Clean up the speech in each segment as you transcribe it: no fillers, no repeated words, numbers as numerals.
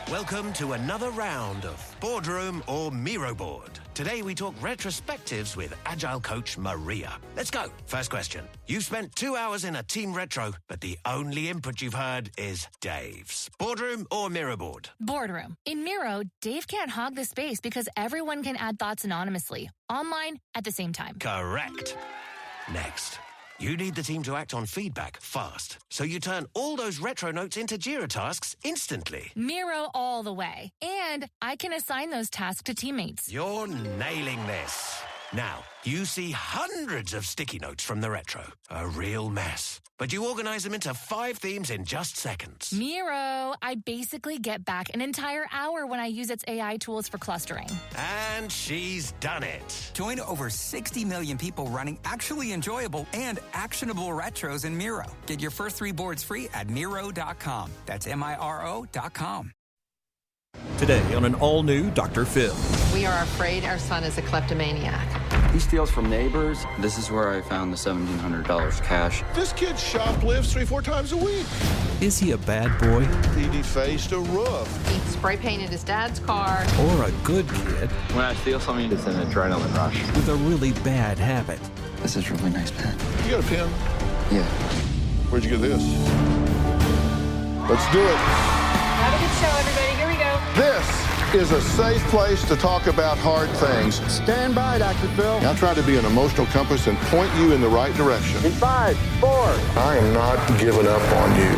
Welcome to another round of Boardroom or Miro Board. Today we talk retrospectives with Agile coach Maria. Let's go. First question. You've spent 2 hours in a team retro, but the only input you've heard is Dave's. Boardroom or Miro Board? Boardroom. In Miro, Dave can't hog the space because everyone can add thoughts anonymously, online, at the same time. Correct. Next. You need the team to act on feedback fast, so you turn all those retro notes into Jira tasks instantly. Miro all the way. And I can assign those tasks to teammates. You're nailing this. Now, you see hundreds of sticky notes from the retro. A real mess. But you organize them into 5 themes in just seconds. Miro, I basically get back an entire hour when I use its AI tools for clustering. And she's done it. Join over 60 million people running actually enjoyable and actionable retros in Miro. Get your first 3 boards free at Miro.com. That's Miro.com. Today on an all-new Dr. Phil. We are afraid our son is a kleptomaniac. He steals from neighbors. This is where I found the $1,700 cash. This kid shoplifts 3-4 times a week. Is he a bad boy? He defaced a roof. He spray painted his dad's car. Or a good kid When I steal something, it's an adrenaline rush. with a really bad habit? This is a really nice pen. You got a pen? Yeah. Where'd you get this? Let's do it. Have a good show, everybody. Here we go. This is a safe place to talk about hard things. Stand by, Dr. Phil. I'll try to be an emotional compass and point you in the right direction. In 5, 4. I am not giving up on you.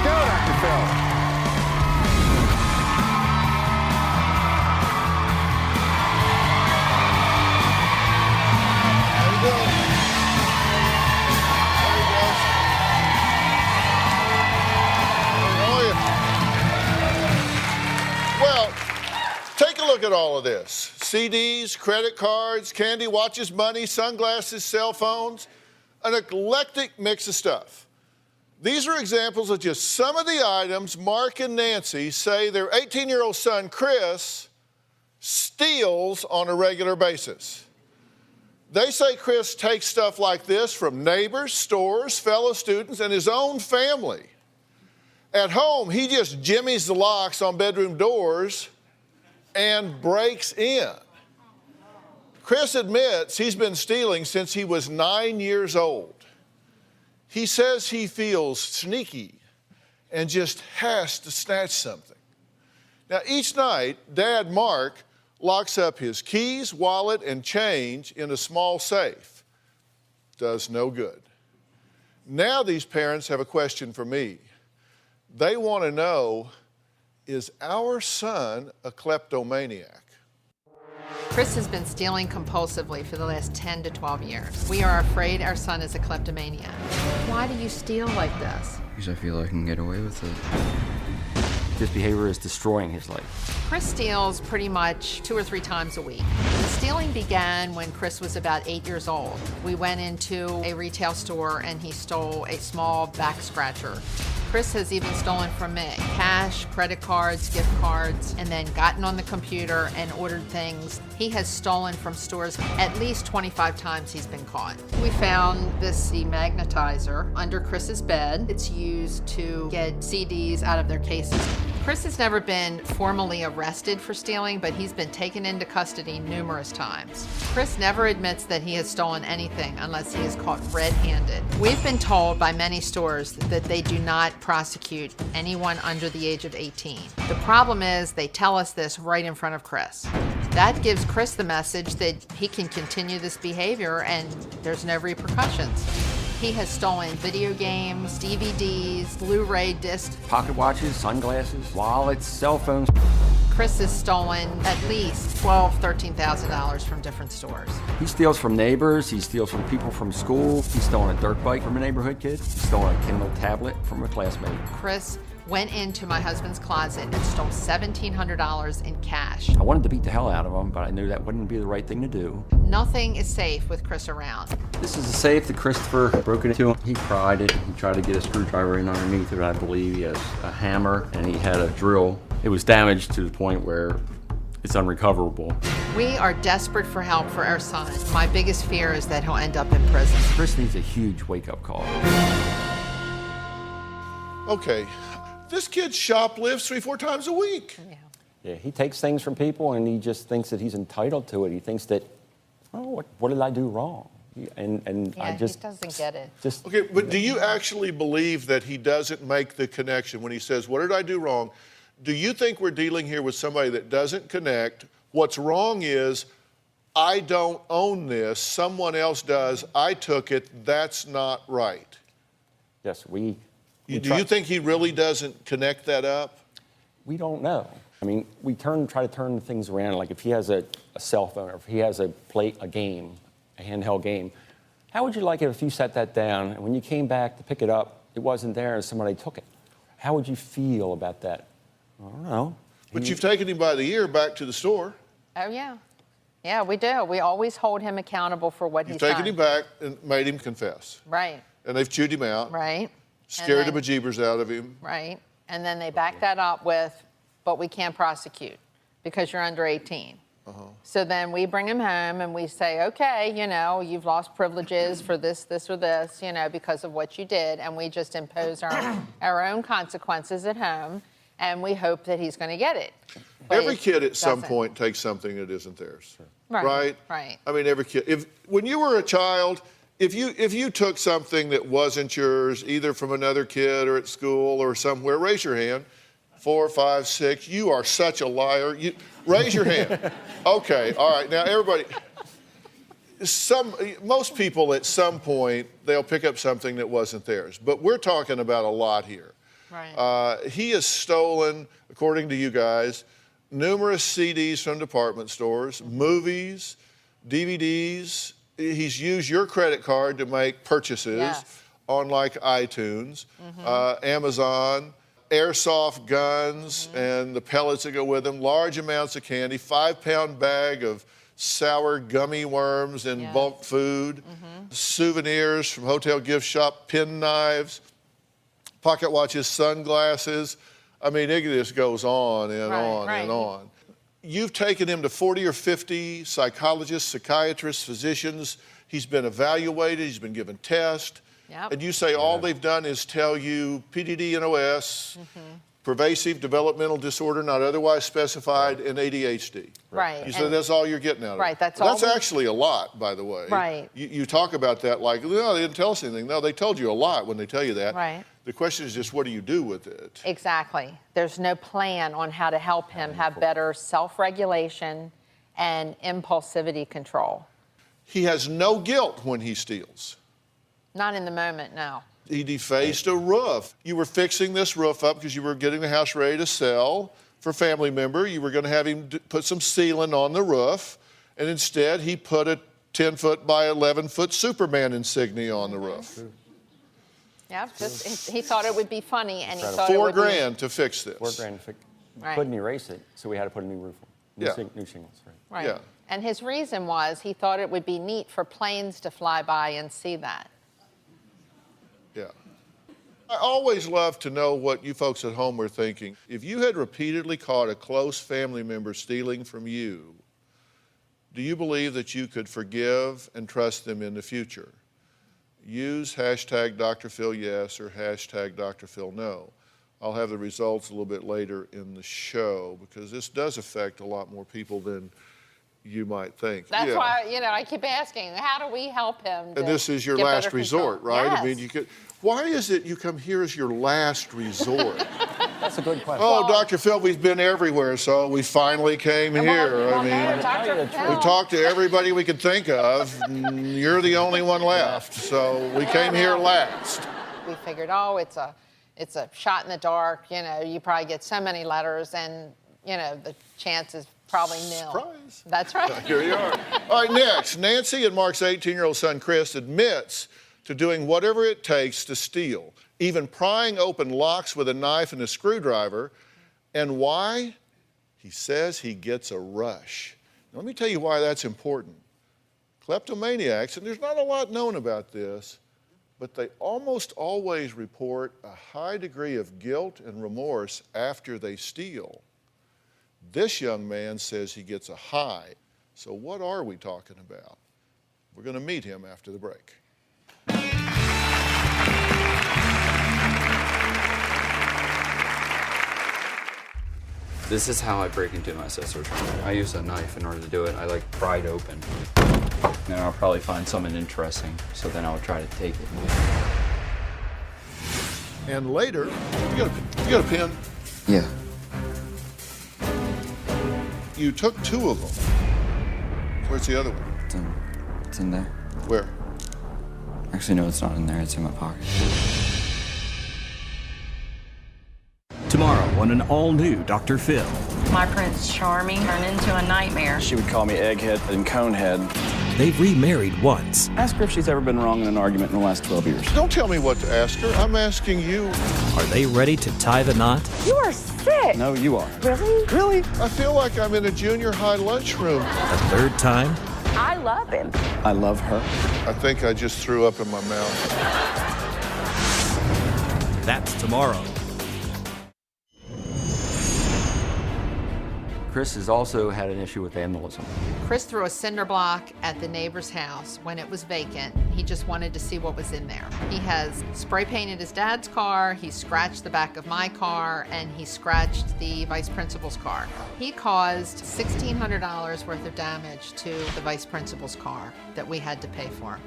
Go, Dr. Phil. There you go. How are you? Well, take a look at all of this. CDs, credit cards, candy, watches, money, sunglasses, cell phones, an eclectic mix of stuff. These are examples of just some of the items Mark and Nancy say their 18-year-old son, Chris, steals on a regular basis. They say Chris takes stuff like this from neighbors, stores, fellow students, and his own family. At home, he just jimmies the locks on bedroom doors and breaks in. Chris admits he's been stealing since he was 9 years old. He says he feels sneaky and just has to snatch something. Now, each night, Dad Mark locks up his keys, wallet, and change in a small safe. Does no good. Now these parents have a question for me. They want to know, is our son a kleptomaniac? Chris has been stealing compulsively for the last 10 to 12 years. We are afraid our son is a kleptomaniac. Why do you steal like this? Because I feel I can get away with it. This behavior is destroying his life. Chris steals pretty much 2 or 3 times a week. The stealing began when Chris was about 8 years old. We went into a retail store and he stole a small back scratcher. Chris has even stolen from me. Cash, credit cards, gift cards, and then gotten on the computer and ordered things. He has stolen from stores at least 25 times he's been caught. We found this demagnetizer under Chris's bed. It's used to get CDs out of their cases. Chris has never been formally arrested for stealing, but he's been taken into custody numerous times. Chris never admits that he has stolen anything unless he is caught red-handed. We've been told by many stores that they do not prosecute anyone under the age of 18. The problem is they tell us this right in front of Chris. That gives Chris the message that he can continue this behavior and there's no repercussions. He has stolen video games, DVDs, Blu-ray discs, pocket watches, sunglasses, wallets, cell phones. Chris has stolen at least $12,000, $13,000 from different stores. He steals from neighbors, he steals from people from school, he's stolen a dirt bike from a neighborhood kid, he's stolen a Kindle tablet from a classmate. Chris went into my husband's closet and stole $1,700 in cash. I wanted to beat the hell out of him, but I knew that wouldn't be the right thing to do. Nothing is safe with Chris around. This is a safe that Christopher broke into. He pried it, he tried to get a screwdriver in underneath it, I believe. He has a hammer and he had a drill. It was damaged to the point where it's unrecoverable. We are desperate for help for our son. My biggest fear is that he'll end up in prison. Chris needs a huge wake-up call. Okay, This kid shoplifts 3-4 times a week. Yeah, he takes things from people and he just thinks that he's entitled to it. He thinks that, oh, what did I do wrong? And I just he doesn't get it. Okay, but do you actually believe that he doesn't make the connection when he says, what did I do wrong? Do you think we're dealing here with somebody that doesn't connect? What's wrong is, I don't own this, someone else does, I took it, that's not right. Yes, do you think he really doesn't connect that up? We don't know. I mean, we try to turn things around. Like if he has a cell phone or if he has a game, a handheld game, how would you like it if you set that down and when you came back to pick it up, it wasn't there and somebody took it? How would you feel about that? I don't know. But you've taken him by the ear back to the store. Oh, yeah. Yeah, we do. We always hold him accountable for what he's done. You've taken him back and made him confess. Right. And they've chewed him out. Right. Scared the bejeebers out of him. Right. And then they back that up with, but we can't prosecute because you're under 18. So then we bring him home and we say, okay, you've lost privileges for this, or this, because of what you did. And we just impose our own consequences at home. And we hope that he's going to get it. But every kid at some point takes something that isn't theirs. Right. I mean, every kid. When you were a child, if you took something that wasn't yours, either from another kid or at school or somewhere, raise your hand. 4, 5, 6. You are such a liar. Raise your hand. Okay. All right. Now, everybody. Most people at some point they'll pick up something that wasn't theirs. But we're talking about a lot here. Right. He has stolen, according to you guys, numerous CDs from department stores, movies, DVDs. He's used your credit card to make purchases on like iTunes, Amazon, airsoft guns and the pellets that go with them, large amounts of candy, 5-pound bag of sour gummy worms and bulk food, souvenirs from hotel gift shop, pen knives, pocket watches, sunglasses. I mean, it just goes on and on and on. You've taken him to 40 or 50 psychologists, psychiatrists, physicians. He's been evaluated. He's been given tests. Yep. And you say all they've done is tell you PDD-NOS, pervasive developmental disorder not otherwise specified, and ADHD. Right. You said that's all you're getting out of it. Right, that's all. That's actually a lot, by the way. Right. You talk about that like, no, they didn't tell us anything. No, they told you a lot when they tell you that. Right. The question is just what do you do with it? Exactly. There's no plan on how to help him have better self-regulation and impulsivity control. He has no guilt when he steals. Not in the moment, no. He defaced a roof. You were fixing this roof up because you were getting the house ready to sell for a family member. You were going to have him put some sealant on the roof, and instead he put a 10-foot by 11-foot Superman insignia on the roof. Yeah, just he thought it would be funny, and he thought it would $4 grand to fix this. $4 grand to fix. Couldn't erase it, so we had to put a new roof on. New shingles, Right. Yeah. And his reason was he thought it would be neat for planes to fly by and see that. Yeah. I always love to know what you folks at home are thinking. If you had repeatedly caught a close family member stealing from you, do you believe that you could forgive and trust them in the future? Use hashtag Dr. Phil yes or hashtag Dr. Phil no. I'll have the results a little bit later in the show because this does affect a lot more people than you might think. That's why, I keep asking, how do we help him? And this is your last resort, right? Yes. I mean, why is it you come here as your last resort? That's a good question. Oh, Dr. Phil, we've been everywhere, so we finally came here. I mean, we talked to everybody we could think of. You're the only one left, so we came here last. We figured, it's a shot in the dark. You probably get so many letters, and the chance is probably nil. Surprise. That's right. Here you are. All right, next, Nancy and Mark's 18-year-old son, Chris, admits to doing whatever it takes to steal, even prying open locks with a knife and a screwdriver. And why? He says he gets a rush. Now, let me tell you why that's important. Kleptomaniacs, and there's not a lot known about this, but they almost always report a high degree of guilt and remorse after they steal. This young man says he gets a high. So what are we talking about? We're going to meet him after the break. This is how I break into my sister's room. I use a knife in order to do it. I like pry it open. Then I'll probably find something interesting, so then I'll try to take it. And later, you got a pen? Yeah. You took 2 of them. Where's the other one? It's in there. Where? Actually, no, it's not in there. It's in my pocket. Tomorrow on an all-new Dr. Phil. My Prince Charming turned into a nightmare. She would call me egghead and conehead. They've remarried once. Ask her if she's ever been wrong in an argument in the last 12 years. Don't tell me what to ask her. I'm asking you. Are they ready to tie the knot? You are sick. No, you are. Really? Really? I feel like I'm in a junior high lunchroom. A third time? I love him. I love her. I think I just threw up in my mouth. That's tomorrow. Chris has also had an issue with vandalism. Chris threw a cinder block at the neighbor's house when it was vacant. He just wanted to see what was in there. He has spray painted his dad's car, he scratched the back of my car, and he scratched the vice principal's car. He caused $1,600 worth of damage to the vice principal's car that we had to pay for.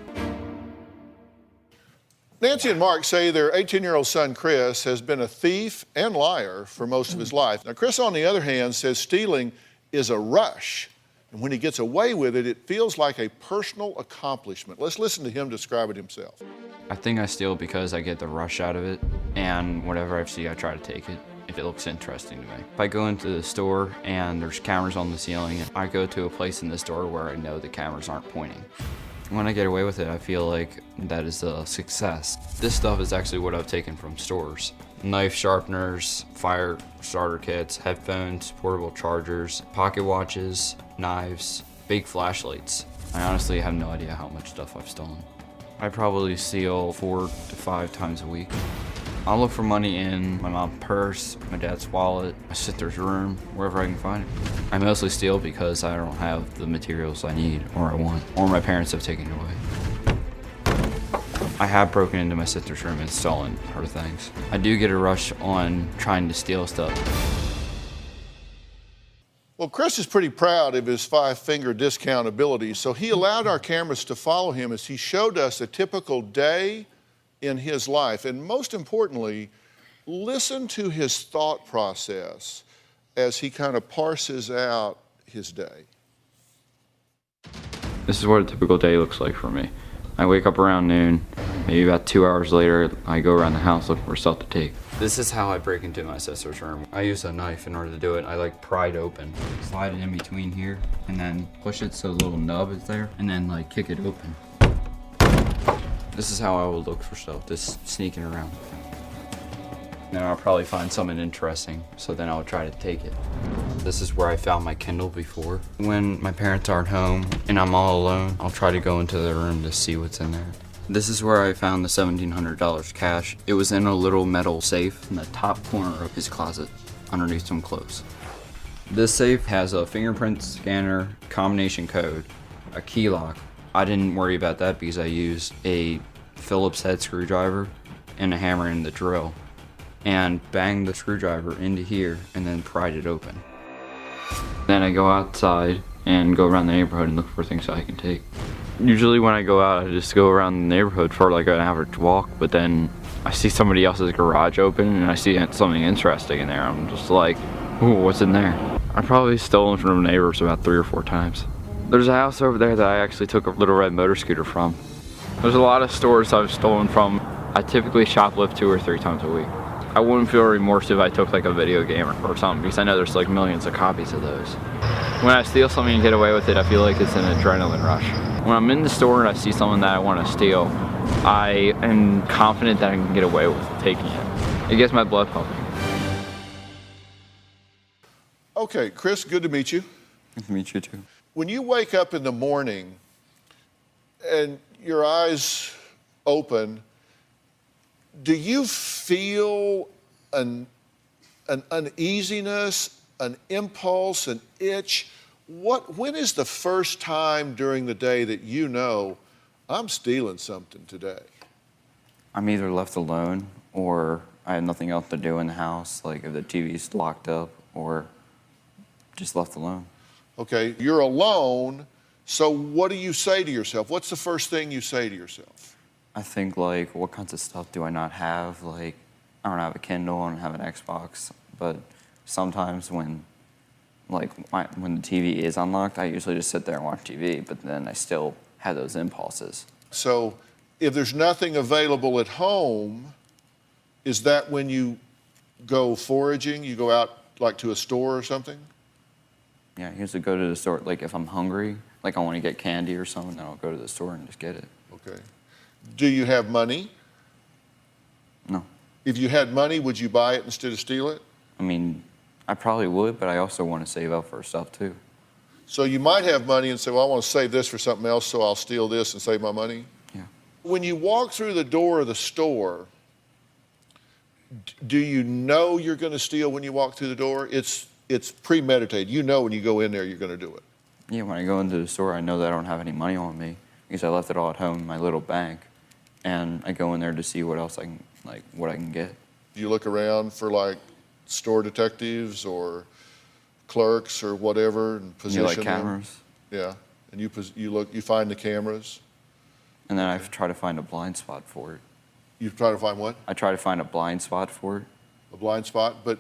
Nancy and Mark say their 18-year-old son, Chris, has been a thief and liar for most of his life. Now, Chris, on the other hand, says stealing is a rush. And when he gets away with it, it feels like a personal accomplishment. Let's listen to him describe it himself. I think I steal because I get the rush out of it, and whatever I see, I try to take it if it looks interesting to me. If I go into the store and there's cameras on the ceiling, I go to a place in the store where I know the cameras aren't pointing. When I get away with it, I feel like that is a success. This stuff is actually what I've taken from stores. Knife sharpeners, fire starter kits, headphones, portable chargers, pocket watches, knives, big flashlights. I honestly have no idea how much stuff I've stolen. I probably steal 4 to 5 times a week. I'll look for money in my mom's purse, my dad's wallet, my sister's room, wherever I can find it. I mostly steal because I don't have the materials I need or I want, or my parents have taken it away. I have broken into my sister's room and stolen her things. I do get a rush on trying to steal stuff. Well, Chris is pretty proud of his 5-finger discount ability, so he allowed our cameras to follow him as he showed us a typical day in his life. And most importantly, listen to his thought process as he kind of parses out his day. This is what a typical day looks like for me. I wake up around noon, maybe about 2 hours later, I go around the house looking for stuff to take. This is how I break into my sister's room. I use a knife in order to do it. I like pry it open. Slide it in between here, and then push it so the little nub is there, and then like kick it open. This is how I will look for stuff, just sneaking around. Then I'll probably find something interesting, so then I'll try to take it. This is where I found my Kindle before. When my parents aren't home and I'm all alone, I'll try to go into their room to see what's in there. This is where I found the $1,700 cash. It was in a little metal safe in the top corner of his closet, underneath some clothes. This safe has a fingerprint scanner, combination code, a key lock. I didn't worry about that because I used a Phillips head screwdriver and a hammer in the drill and banged the screwdriver into here and then pried it open. Then I go outside and go around the neighborhood and look for things I can take. Usually when I go out, I just go around the neighborhood for like an average walk, but then I see somebody else's garage open and I see something interesting in there. I'm just like, ooh, what's in there? I've probably stolen from neighbors about 3 or 4 times. There's a house over there that I actually took a little red motor scooter from. There's a lot of stores I've stolen from. I typically shoplift 2 or 3 times a week. I wouldn't feel remorse if I took like a video game or something because I know there's like millions of copies of those. When I steal something and get away with it, I feel like it's an adrenaline rush. When I'm in the store and I see something that I want to steal, I am confident that I can get away with taking it. It gets my blood pumping. Okay, Chris, good to meet you. Good to meet you too. When you wake up in the morning and your eyes open, do you feel an uneasiness, an impulse, an itch? When is the first time during the day that you know, I'm stealing something today? I'm either left alone or I have nothing else to do in the house, like if the TV's locked up, or Just left alone. Okay, you're alone, so what do you say to yourself? What's the first thing you say to yourself? I think, like, what kinds of stuff do I not have? Like, I don't have a Kindle, I don't have an Xbox, but sometimes when the TV is unlocked, I usually just sit there and watch TV, but then I still have those impulses. So if there's nothing available at home, is that when you go foraging? You go out like to a store or something? Yeah, I usually go to the store, like if I'm hungry, like I want to get candy or something, then I'll go to the store and just get it. Okay. Do you have money? No. If you had money, would you buy it instead of steal it? I mean, I probably would, but I also want to save up for stuff too. So you might have money and say, well, I want to save this for something else, so I'll steal this and save my money? Yeah. When you walk through the door of the store, do you know you're going to steal when you walk through the door? It's premeditated. You know when you go in there you're going to do it. Yeah, when I go into the store, I know that I don't have any money on me because I left it all at home in my little bank, and I go in there to see what else I can, like, what I can get. Do you look around for like store detectives or clerks or whatever and position You like them? cameras? Yeah, and you find the cameras. And then I try to find a blind spot for it. You try to find what? I try to find a blind spot for it. A blind spot, but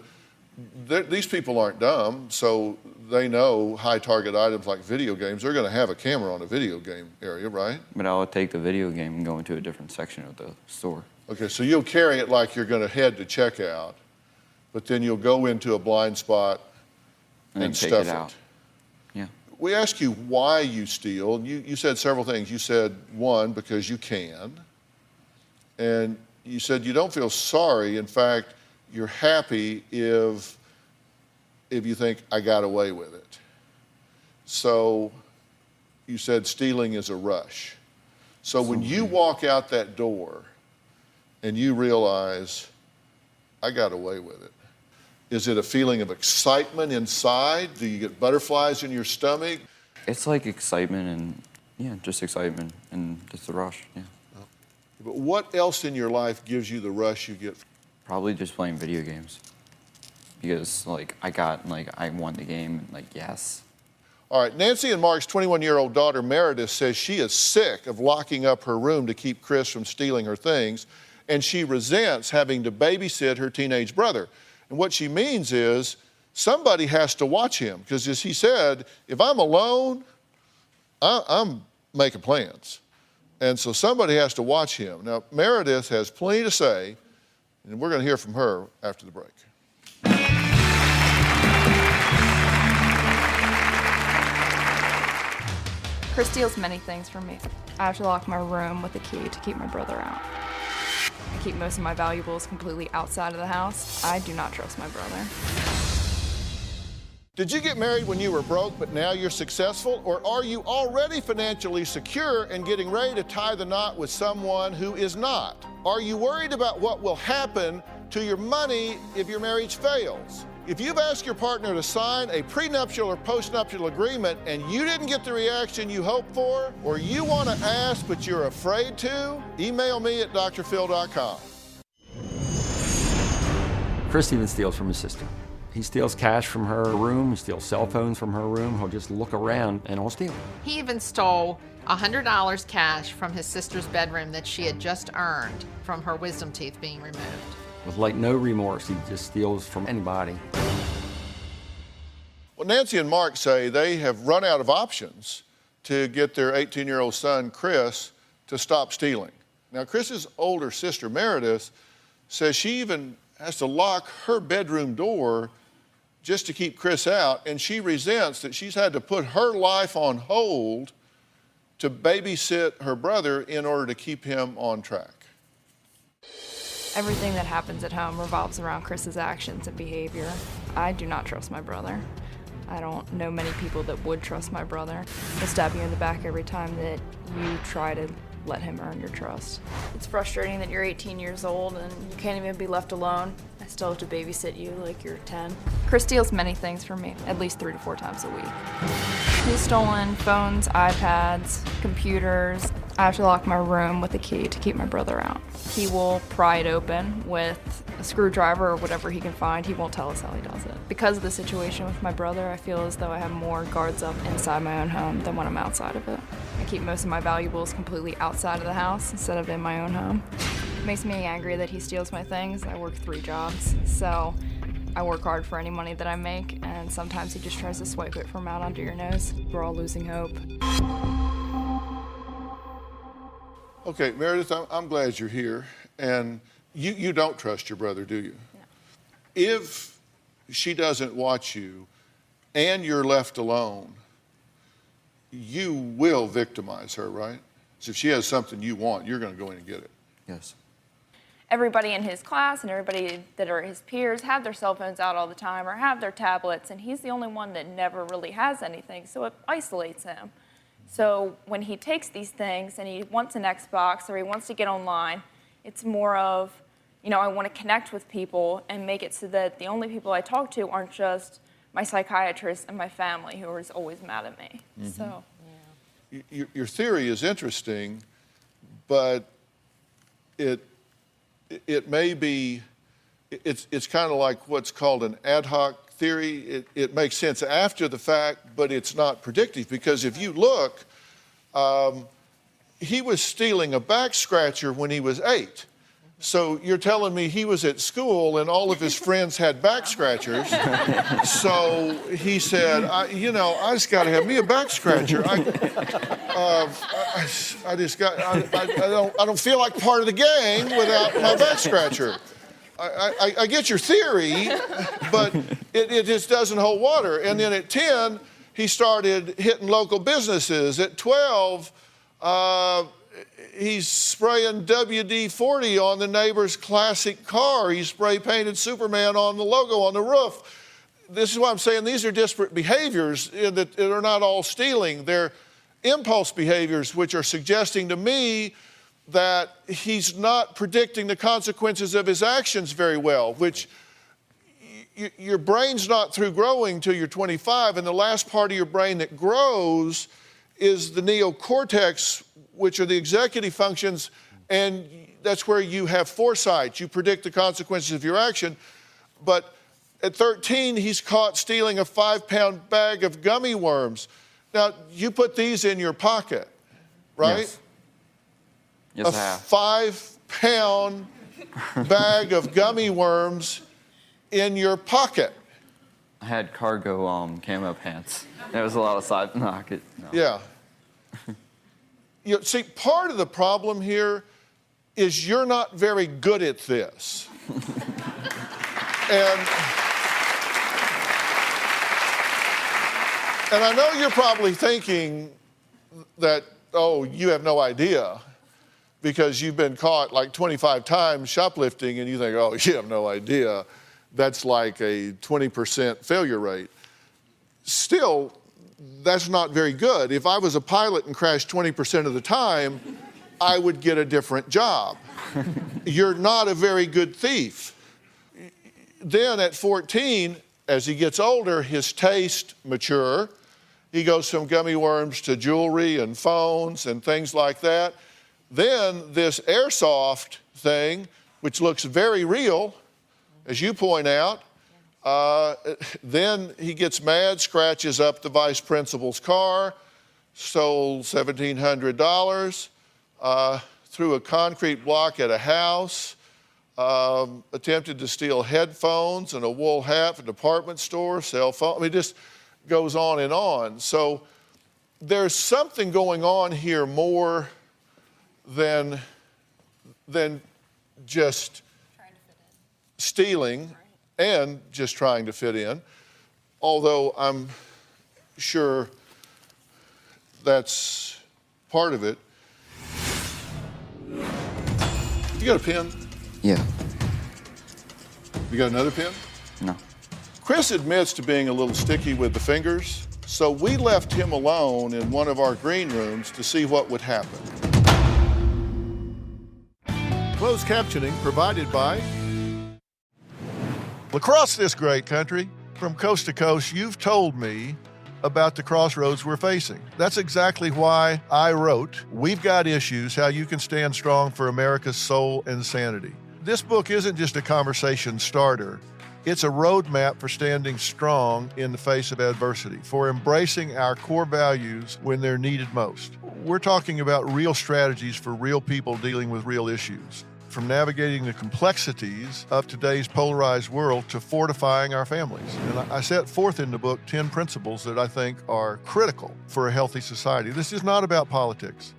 these people aren't dumb, so they know high target items like video games. They're going to have a camera on a video game area, right? But I'll take the video game and go into a different section of the store. Okay, so you'll carry it like you're going to head to checkout, but then you'll go into a blind spot and take stuff it out. Yeah. We ask you why you steal, and you said several things. You said, one, because you can, and you said you don't feel sorry. In fact, you're happy if you think, I got away with it. So you said stealing is a rush. So when you walk out that door and you realize, I got away with it, is it a feeling of excitement inside? Do you get butterflies in your stomach? It's like excitement and, yeah, just excitement and just the rush, yeah. But what else in your life gives you the rush you get? Probably just playing video games. Because, like, I won the game, and, like, yes. All right, Nancy and Mark's 21-year-old daughter, Meredith, says she is sick of locking up her room to keep Chris from stealing her things, and she resents having to babysit her teenage brother. And what she means is somebody has to watch him, because as he said, if I'm alone, I'm making plans. And so somebody has to watch him. Now, Meredith has plenty to say, and we're going to hear from her after the break. Chris steals many things from me. I have to lock my room with a key to keep my brother out. I keep most of my valuables completely outside of the house. I do not trust my brother. Did you get married when you were broke, but now you're successful? Or are you already financially secure and getting ready to tie the knot with someone who is not? Are you worried about what will happen to your money if your marriage fails? If you've asked your partner to sign a prenuptial or postnuptial agreement and you didn't get the reaction you hoped for, or you want to ask but you're afraid to, email me at drphil.com. Chris even steals from his sister. He steals cash from her room, he steals cell phones from her room, he'll just look around and he'll steal. He even stole $100 cash from his sister's bedroom that she had just earned from her wisdom teeth being removed. With like no remorse, he just steals from anybody. Well, Nancy and Mark say they have run out of options to get their 18-year-old son, Chris, to stop stealing. Now, Chris's older sister, Meredith, says she even has to lock her bedroom door just to keep Chris out, and she resents that she's had to put her life on hold to babysit her brother in order to keep him on track. Everything that happens at home revolves around Chris's actions and behavior. I do not trust my brother. I don't know many people that would trust my brother. He'll stab you in the back every time that you try to let him earn your trust. It's frustrating that you're 18 years old and you can't even be left alone. I still have to babysit you like you're 10. Chris steals many things from me, at least 3 to 4 times a week. He's stolen phones, iPads, computers. I have to lock my room with a key to keep my brother out. He will pry it open with a screwdriver or whatever he can find. He won't tell us how he does it. Because of the situation with my brother, I feel as though I have more guards up inside my own home than when I'm outside of it. I keep most of my valuables completely outside of the house instead of in my own home. It makes me angry that he steals my things. I work 3 jobs, so I work hard for any money that I make, and sometimes he just tries to swipe it from out under your nose. We're all losing hope. Okay, Meredith, I'm glad you're here. And you don't trust your brother, do you? No. If she doesn't watch you and you're left alone, you will victimize her, right? So if she has something you want, you're going to go in and get it. Yes. Everybody in his class and everybody that are his peers have their cell phones out all the time or have their tablets, and he's the only one that never really has anything, so it isolates him. So when he takes these things and he wants an Xbox or he wants to get online, it's more of, I want to connect with people and make it so that the only people I talk to aren't just my psychiatrist and my family who is always mad at me. Mm-hmm. So, Your theory is interesting, but it may be, it's kind of like what's called an ad hoc theory. It makes sense after the fact, but it's not predictive, because if you look, he was stealing a back scratcher when he was 8. So you're telling me he was at school and all of his friends had back scratchers. So he said, I just got to have me a back scratcher. I don't feel like part of the gang without my back scratcher. I get your theory, but it just doesn't hold water. And then at 10, he started hitting local businesses. At 12, he's spraying WD-40 on the neighbor's classic car. He spray painted Superman on the logo on the roof. This is why I'm saying these are disparate behaviors that are not all stealing. They're impulse behaviors, which are suggesting to me that he's not predicting the consequences of his actions very well, which your brain's not through growing till you're 25, and the last part of your brain that grows is the neocortex, which are the executive functions, and that's where you have foresight. You predict the consequences of your action. But at 13, he's caught stealing a 5-pound bag of gummy worms. Now, you put these in your pocket, right? Yes. Yes, I have. 5-pound bag of gummy worms in your pocket. I had cargo camo pants. There was a lot of side pocket. No. Yeah. See, part of the problem here is you're not very good at this. And I know you're probably thinking that, oh, you have no idea, because you've been caught like 25 times shoplifting, and you think, oh, you have no idea. That's like a 20% failure rate. Still, that's not very good. If I was a pilot and crashed 20% of the time, I would get a different job. You're not a very good thief. Then at 14, as he gets older, his taste mature. He goes from gummy worms to jewelry and phones and things like that. Then this airsoft thing, which looks very real, as you point out, then he gets mad, scratches up the vice principal's car, stole $1,700, threw a concrete block at a house, attempted to steal headphones and a wool hat from a department store, cell phone. I mean, it just goes on and on. So there's something going on here more than just stealing and just trying to fit in, although I'm sure that's part of it. You got a pen? Yeah. You got another pen? No. Chris admits to being a little sticky with the fingers, so we left him alone in one of our green rooms to see what would happen. Closed captioning provided by across this great country, from coast to coast, you've told me about the crossroads we're facing. That's exactly why I wrote We've Got Issues, How You Can Stand Strong for America's Soul and Sanity. This book isn't just a conversation starter. It's a roadmap for standing strong in the face of adversity, for embracing our core values when they're needed most. We're talking about real strategies for real people dealing with real issues, from navigating the complexities of today's polarized world to fortifying our families. And I set forth in the book 10 principles that I think are critical for a healthy society. This is not about politics.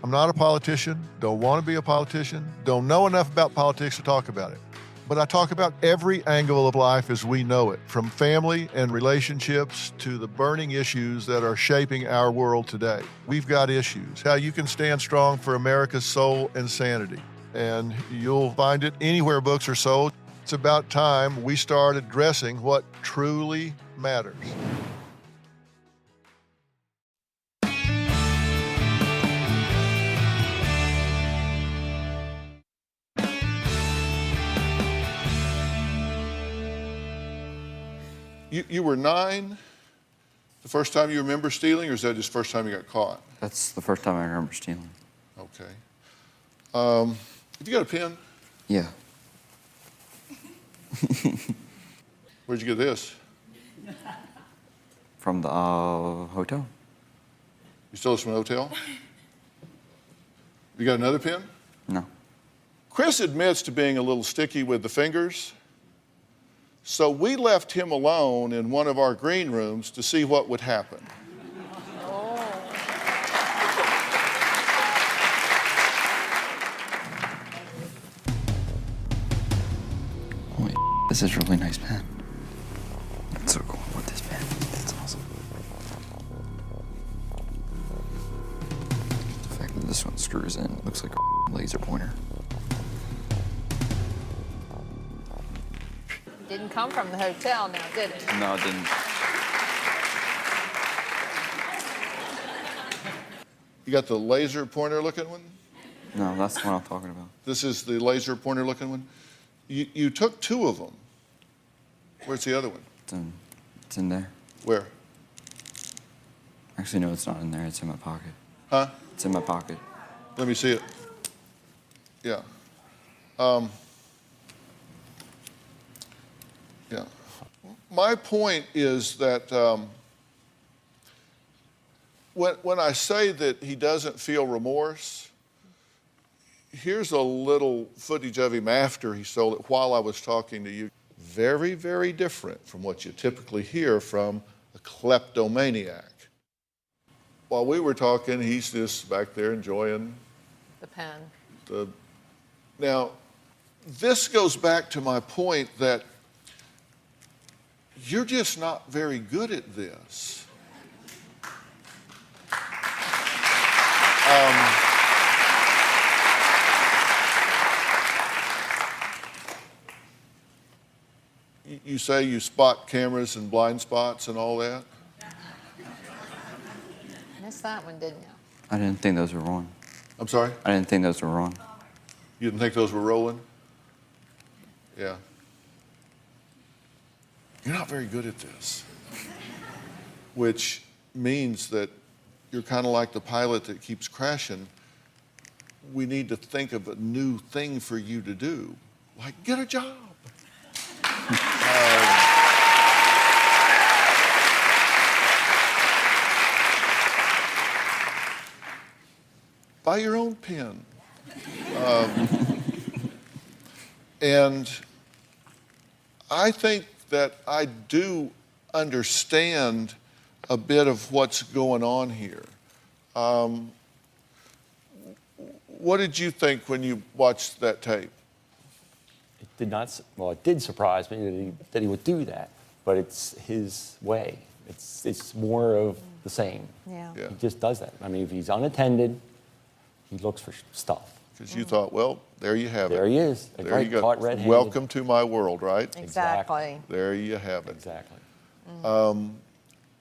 I'm not a politician, don't want to be a politician, don't know enough about politics to talk about it. But I talk about every angle of life as we know it, from family and relationships to the burning issues that are shaping our world today. We've got issues, how you can stand strong for America's soul and sanity. And you'll find it anywhere books are sold. It's about time we start addressing what truly matters. You were 9 the first time you remember stealing, or is that just the first time you got caught? That's the first time I remember stealing. Okay. Have you got a pen? Yeah. Where'd you get this? From the hotel. You stole this from a hotel? You got another pen? No. Chris admits to being a little sticky with the fingers, so we left him alone in one of our green rooms to see what would happen. Holy, this is a really nice pen. That's so cool with this pen. That's awesome. The fact that this one screws in looks like a laser pointer. Didn't come from the hotel now, did it? No, it didn't. You got the laser pointer looking one? No, that's the one I'm talking about. This is the laser pointer looking one? You took 2 of them. Where's the other one? It's in there. Where? Actually, no, it's not in there. It's in my pocket. Huh? It's in my pocket. Let me see it. Yeah. Yeah. My point is that when I say that he doesn't feel remorse, here's a little footage of him after he stole it while I was talking to you. Very, very different from what you typically hear from a kleptomaniac. While we were talking, he's just back there enjoying The pen. Now, this goes back to my point that you're just not very good at this. You say you spot cameras and blind spots and all that? Missed that one, didn't you? I didn't think those were wrong. I'm sorry? I didn't think those were wrong. You didn't think those were rolling? Yeah. You're not very good at this. Which means that you're kind of like the pilot that keeps crashing. We need to think of a new thing for you to do, like get a job. Buy your own pen. And I think that I do understand a bit of what's going on here. What did you think when you watched that tape? It did not, well, it did surprise me that he would do that, but it's his way. It's more of the same. Yeah. Yeah. He just does that. I mean, if he's unattended, he looks for stuff. Because you thought, well, there you have it. There he is. There Right, you go. caught red-handed. Welcome to my world, right? Exactly. There you have it. Exactly.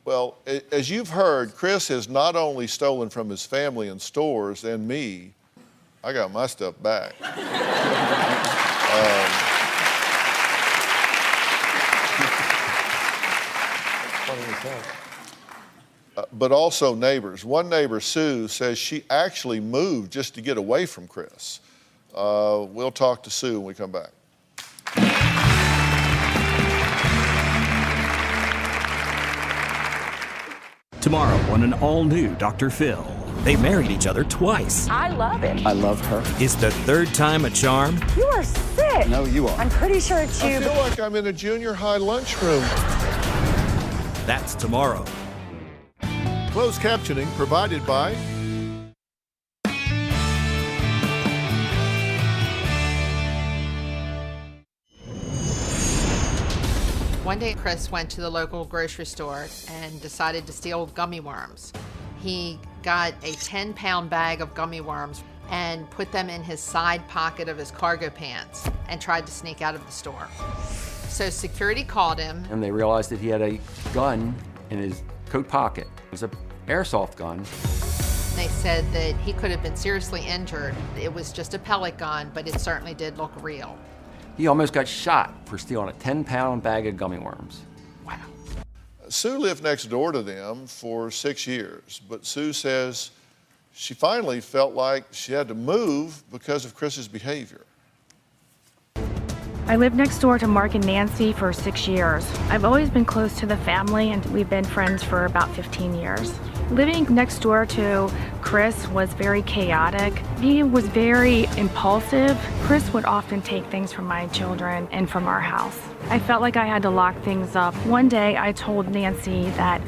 Well, as you've heard, Chris has not only stolen from his family and stores and me, I got my stuff back. but also neighbors. One neighbor, Sue, says she actually moved just to get away from Chris. We'll talk to Sue when we come back. Tomorrow on an all-new Dr. Phil. They married each other twice. I love him. I love her. Is the third time a charm? You are sick. No, you are. I'm pretty sure it's you. I feel like I'm in a junior high lunchroom. That's tomorrow. Closed captioning provided by One day, Chris went to the local grocery store and decided to steal gummy worms. He got a 10-pound bag of gummy worms and put them in his side pocket of his cargo pants and tried to sneak out of the store. So security called him. And they realized that he had a gun in his coat pocket. It was an airsoft gun. They said that he could have been seriously injured. It was just a pellet gun, but it certainly did look real. He almost got shot for stealing a 10-pound bag of gummy worms. Wow. Sue lived next door to them for 6 years, but Sue says she finally felt like she had to move because of Chris's behavior. I lived next door to Mark and Nancy for 6 years. I've always been close to the family, and we've been friends for about 15 years. Living next door to Chris was very chaotic. He was very impulsive. Chris would often take things from my children and from our house. I felt like I had to lock things up. One day I told Nancy that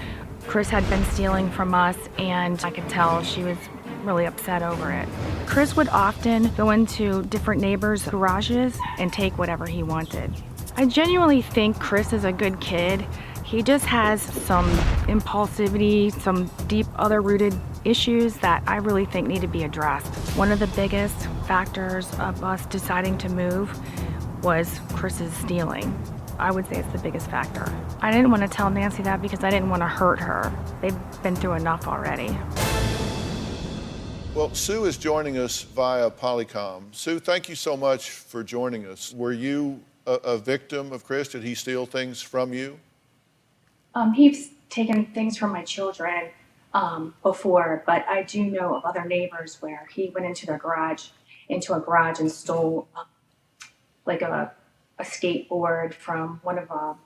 Chris had been stealing from us, and I could tell she was really upset over it. Chris would often go into different neighbors' garages and take whatever he wanted. I genuinely think Chris is a good kid. He just has some impulsivity, some deep other-rooted issues that I really think need to be addressed. One of the biggest factors of us deciding to move was Chris's stealing. I would say it's the biggest factor. I didn't want to tell Nancy that because I didn't want to hurt her. They've been through enough already. Well, Sue is joining us via Polycom. Sue, thank you so much for joining us. Were you a victim of Chris? Did he steal things from you? He's taken things from my children before, but I do know of other neighbors where he went into a garage and stole like a skateboard from one of our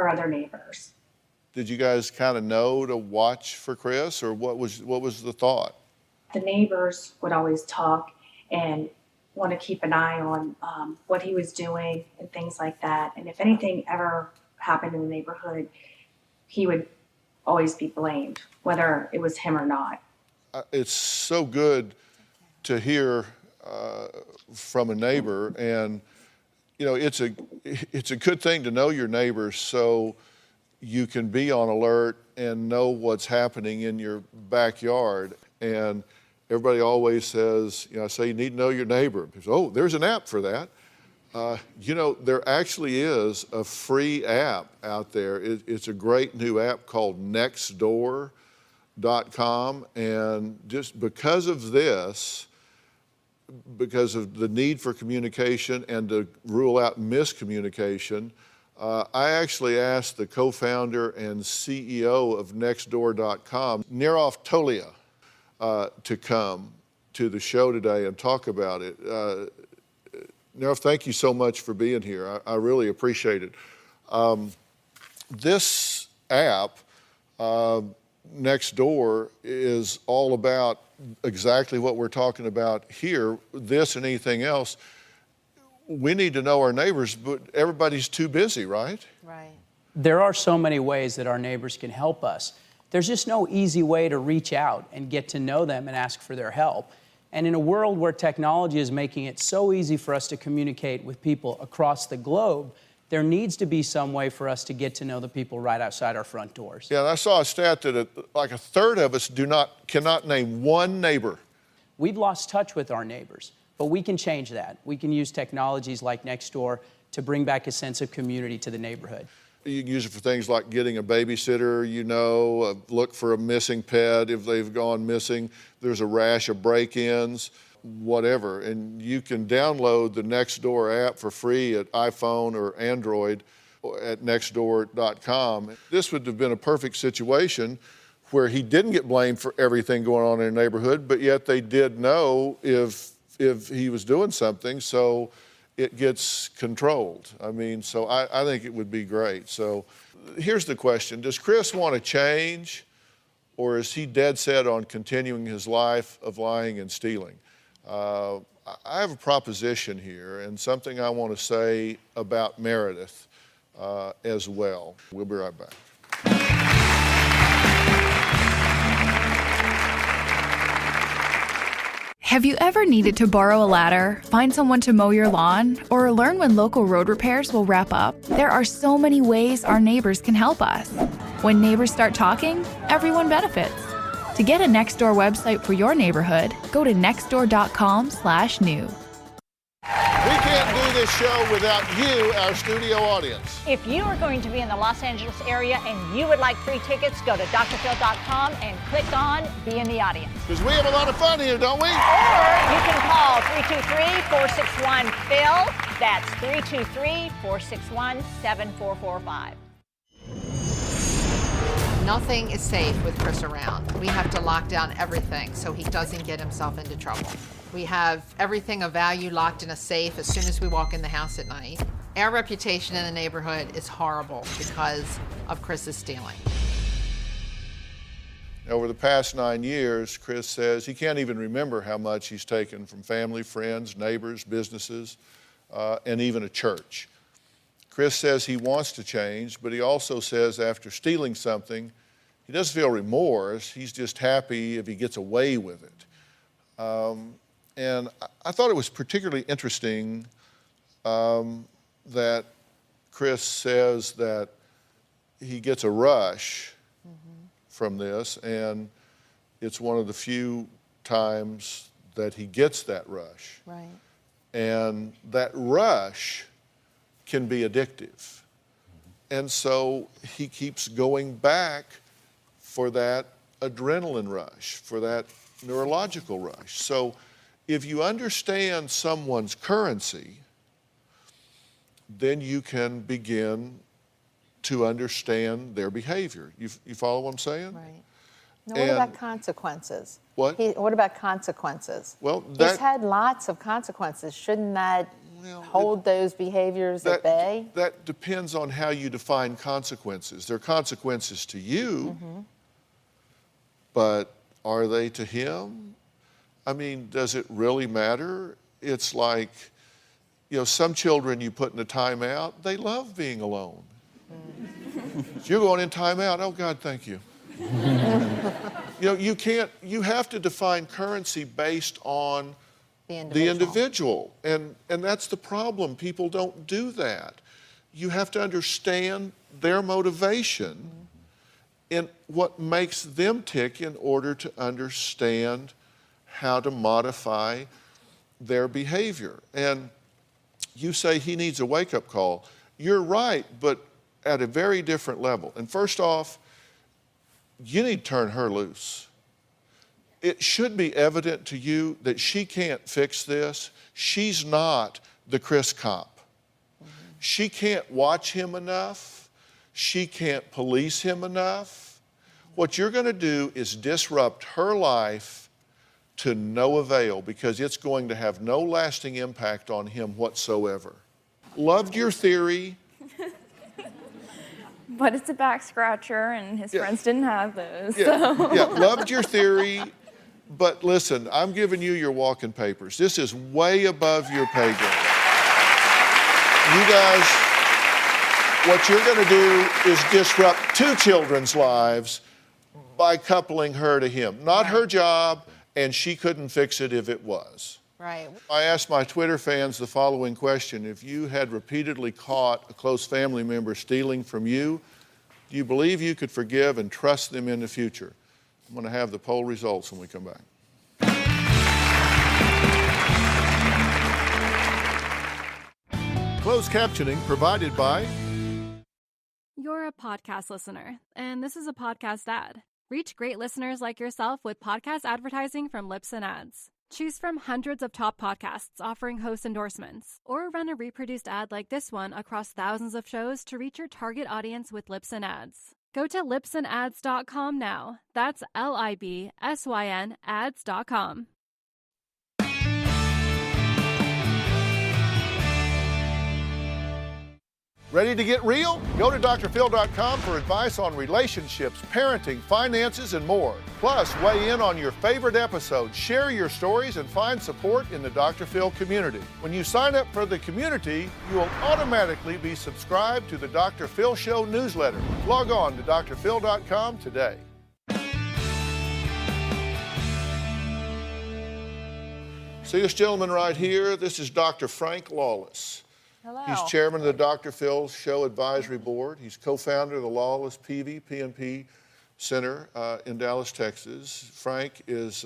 other neighbors. Did you guys kind of know to watch for Chris, or what was the thought? The neighbors would always talk and want to keep an eye on what he was doing and things like that. And if anything ever happened in the neighborhood, he would always be blamed, whether it was him or not. It's so good to hear from a neighbor, and you know, it's a good thing to know your neighbors so you can be on alert and know what's happening in your backyard. And everybody always says, you know, I say you need to know your neighbor. People say, oh, there's an app for that. You know, there actually is a free app out there. It's a great new app called Nextdoor.com. And just because of this, because of the need for communication and to rule out miscommunication, I actually asked the co-founder and CEO of Nextdoor.com, Nirav Tolia, to come to the show today and talk about it. Nirav, thank you so much for being here. I really appreciate it. This app, Nextdoor, is all about exactly what we're talking about here, this and anything else. We need to know our neighbors, but everybody's too busy, right? Right. There are so many ways that our neighbors can help us. There's just no easy way to reach out and get to know them and ask for their help. And in a world where technology is making it so easy for us to communicate with people across the globe, there needs to be some way for us to get to know the people right outside our front doors. Yeah, and I saw a stat that like a third of us cannot name one neighbor. We've lost touch with our neighbors, but we can change that. We can use technologies like Nextdoor to bring back a sense of community to the neighborhood. You can use it for things like getting a babysitter, you know, look for a missing pet if they've gone missing. There's a rash of break-ins, whatever. And you can download the Nextdoor app for free at iPhone or Android at Nextdoor.com. This would have been a perfect situation where he didn't get blamed for everything going on in the neighborhood, but yet they did know if he was doing something, so it gets controlled. I mean, so I think it would be great. So here's the question. Does Chris want to change, or is he dead set on continuing his life of lying and stealing? I have a proposition here and something I want to say about Meredith as well. We'll be right back. Have you ever needed to borrow a ladder, find someone to mow your lawn, or learn when local road repairs will wrap up? There are so many ways our neighbors can help us. When neighbors start talking, everyone benefits. To get a Nextdoor website for your neighborhood, go to nextdoor.com/new. We can't do this show without you, our studio audience. If you are going to be in the Los Angeles area and you would like free tickets, go to drphil.com and click on Be in the Audience. Because we have a lot of fun here, don't we? Or you can call 323-461-PHIL. That's 323-461-7445. Nothing is safe with Chris around. We have to lock down everything so he doesn't get himself into trouble. We have everything of value locked in a safe as soon as we walk in the house at night. Our reputation in the neighborhood is horrible because of Chris's stealing. Over the past 9 years, Chris says he can't even remember how much he's taken from family, friends, neighbors, businesses, and even a church. Chris says he wants to change, but he also says after stealing something, he doesn't feel remorse. He's just happy if he gets away with it. And I thought it was particularly interesting that Chris says that he gets a rush from this, and it's one of the few times that he gets that rush. Right. And that rush can be addictive. And so he keeps going back for that adrenaline rush, for that neurological rush. So if you understand someone's currency, then you can begin to understand their behavior. You follow what I'm saying? Right. Now, what about consequences? What? What about consequences? Well, he's had lots of consequences. Shouldn't that hold those behaviors at bay? That depends on how you define consequences. There are consequences to you, but are they to him? I mean, does it really matter? It's like, some children you put in a timeout, they love being alone. You're going in timeout, oh God, thank you. You have to define currency based on the individual. And that's the problem. People don't do that. You have to understand their motivation and what makes them tick in order to understand how to modify their behavior. And you say he needs a wake-up call. You're right, but at a very different level. And first off, you need to turn her loose. It should be evident to you that she can't fix this. She's not the Chris cop. She can't watch him enough. She can't police him enough. What you're going to do is disrupt her life to no avail, because it's going to have no lasting impact on him whatsoever. Loved your theory. But it's a back scratcher, and his friends didn't have those. Yeah, so. yeah, loved your theory, but listen, I'm giving you your walking papers. This is way above your pay grade. You guys, what you're going to do is disrupt 2 children's lives by coupling her to him. Not her job, and she couldn't fix it if it was. Right. I asked my Twitter fans the following question. If you had repeatedly caught a close family member stealing from you, do you believe you could forgive and trust them in the future? I'm going to have the poll results when we come back. Closed captioning provided by... You're a podcast listener, and this is a podcast ad. Reach great listeners like yourself with podcast advertising from Lips and Ads. Choose from hundreds of top podcasts offering host endorsements, or run a reproduced ad like this one across thousands of shows to reach your target audience with Lips and Ads. Go to libsynads.com now. That's LIBSYN ads.com. Ready to get real? Go to drphil.com for advice on relationships, parenting, finances, and more. Plus, weigh in on your favorite episodes, share your stories, and find support in the Dr. Phil community. When you sign up for the community, you will automatically be subscribed to the Dr. Phil Show newsletter. Log on to drphil.com today. See this gentleman right here? This is Dr. Frank Lawless. Hello. He's chairman of the Dr. Phil Show Advisory Board. He's co-founder of the Lawless PNP Center in Dallas, Texas. Frank is,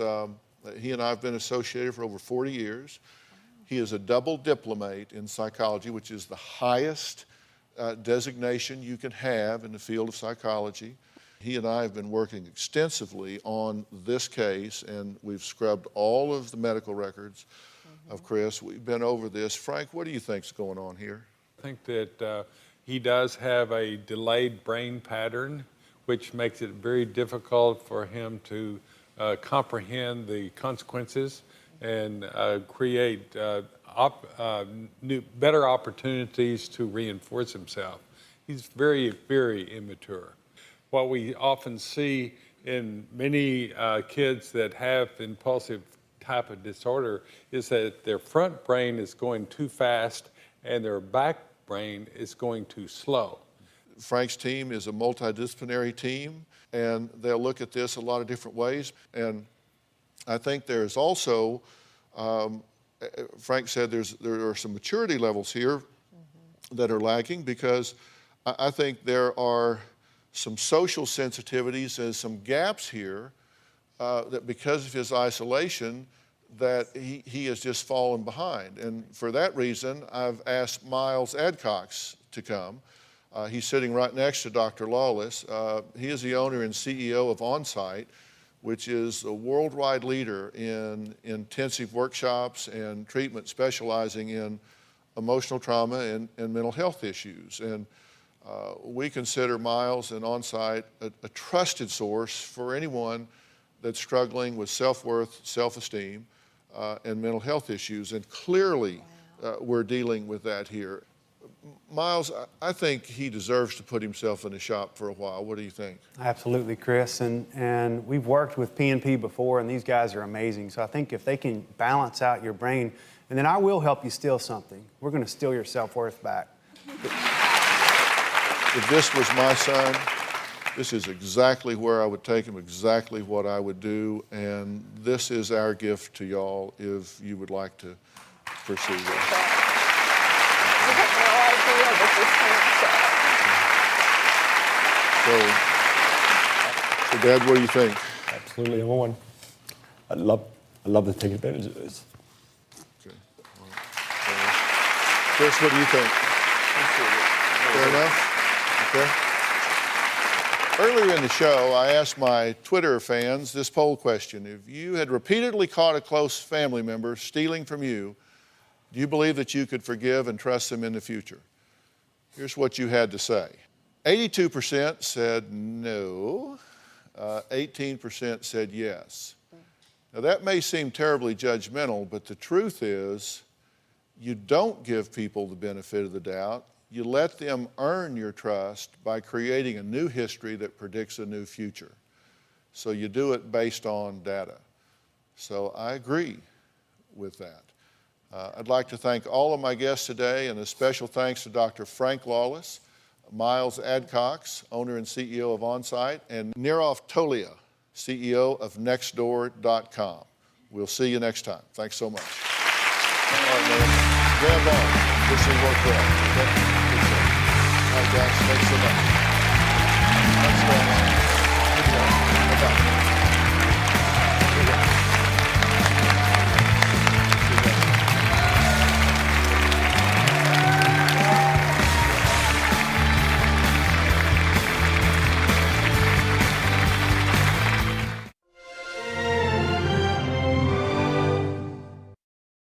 he and I have been associated for over 40 years. He is a double diplomate in psychology, which is the highest designation you can have in the field of psychology. He and I have been working extensively on this case, and we've scrubbed all of the medical records of Chris. We've been over this. Frank, what do you think's going on here? I think that he does have a delayed brain pattern, which makes it very difficult for him to comprehend the consequences and create better opportunities to reinforce himself. He's very, very immature. What we often see in many kids that have impulsive type of disorder is that their front brain is going too fast and their back brain is going too slow. Frank's team is a multidisciplinary team, and they'll look at this a lot of different ways. And I think there's also, Frank said there are some maturity levels here that are lacking, because I think there are some social sensitivities and some gaps here that because of his isolation, that he has just fallen behind. And for that reason, I've asked Miles Adcox to come. He's sitting right next to Dr. Lawless. He is the owner and CEO of Onsite, which is a worldwide leader in intensive workshops and treatment specializing in emotional trauma and mental health issues. And we consider Miles and Onsite a trusted source for anyone that's struggling with self-worth, self-esteem, and mental health issues. And clearly, we're dealing with that here. Miles, I think he deserves to put himself in a shop for a while. What do you think? Absolutely, Chris. And we've worked with PNP before, and these guys are amazing. So I think if they can balance out your brain, and then I will help you steal something. We're going to steal your self-worth back. If this was my son, this is exactly where I would take him, exactly what I would do, and this is our gift to y'all if you would like to pursue this. So, Dad, what do you think? Absolutely on. I'd love to take advantage of this. Okay. Chris, what do you think? Fair enough? Okay. Earlier in the show, I asked my Twitter fans this poll question. If you had repeatedly caught a close family member stealing from you, do you believe that you could forgive and trust them in the future? Here's what you had to say. 82% said no. 18% said yes. Now that may seem terribly judgmental, but the truth is you don't give people the benefit of the doubt. You let them earn your trust by creating a new history that predicts a new future. So you do it based on data. So I agree with that. I'd like to thank all of my guests today, and a special thanks to Dr. Frank Lawless, Miles Adcox, owner and CEO of Onsite, and Nirav Tolia, CEO of Nextdoor.com. We'll see you next time. Thanks so much. All right, man. Grab on. This will work well. Okay? All right, guys. Thanks so much. Thanks, guys. Good job.